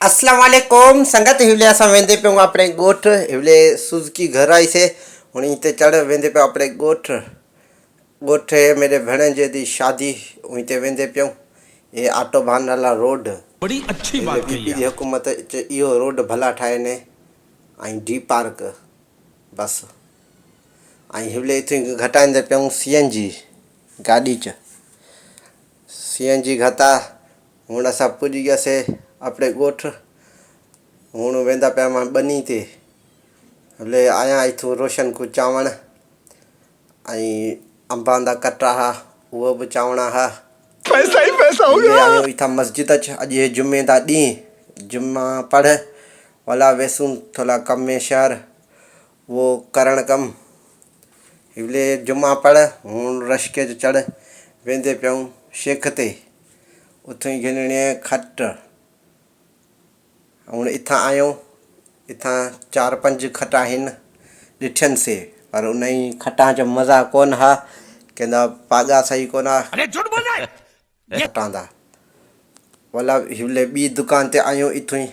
अस्सलाम वालेकुम संगत हिवले असां वेंदे पियूं अपने ॻोठ हिवले सुज़की घर आई से हुन ते चढ़ वेंदे पियो अपने ॻोठ मेरे भेणजे दी शादी हुई ते वेंदे पियूं। ये ऑटो भान वाला रोड बड़ी अच्छी हिवले बात कही बीपी दी आप। हुकूमत इहो रोड भला ठाहे ने ऐं डी पार्क बस ऐं हिवले इथूं घटाईंदे पियूं CNG गाॾी च CNG घटा हुन असां पुॼी वियासीं अपने ॻोठ। हुन वेंदा पिया मां बनी ते हले आया इथूं रोशन को चावण ऐं अंबां दा कटा हा उहो बि चावणा हा। पैसा ही पैसा हो हिवले गया। आहियूं इथां मस्जिद च अॼु हे जुमे दा ॾींहुं जुमा पढ़ वला वेसूं थोड़ा कम में शहर वो करण कम हिवले जुमा पढ़ हुन रश्के च चढ़ वेंदे पियूं शेख ते उथूं ई गिनणी खट हुन इथां आहियूं। इथां 4-5 खटा आहिनि ॾिठनि से पर उन ई खटां च मज़ा कोन हा कहंदा पाॻा सही कोन हा अरे झूठ बोल रहा है। खटां दा वला हिवले ॿी दुकान ते आहियूं इथूं ई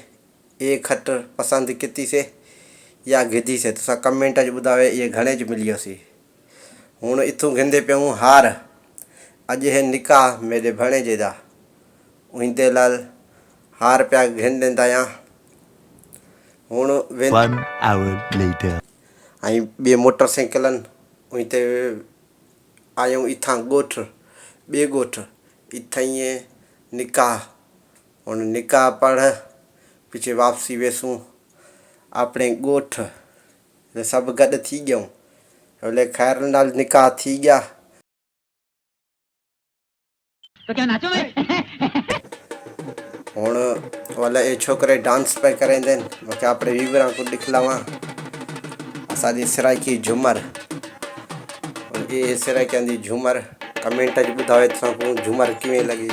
ये खट पसंदि कीतीसीं या गिधीसीं तुसां कमेंट च ॿुधायो इहे घणे ज मिलियोसीं। हुन इथूं गिंदे पियूं हार अॼु हे निकाह मेरे भेणेजे दा उनते लाल हार पिया गिनंदा आहियां। हुन वें 1 hour later. ऐं ॿिए मोटरसाइकिलनि उते आहियूं इथां ॻोठ ॿिए ॻोठ इथां ई निकाह हुन निकाह पढ़ पिछे वापसी वेसूं अपने ॻोठ सभु गॾु थी ॻयूं हले ख़ैर नाल निकाह थी गया। तो क्या नाचो मैं? हुण वला ये छोकरे डांस पे करेंदे मूंखे अपने वीवरा को दिखलावा असांजी सिराइकी झूमर ये सिराइकी झूमर कमेंट च ॿुधायो असांखे झूमर कीअं लॻी।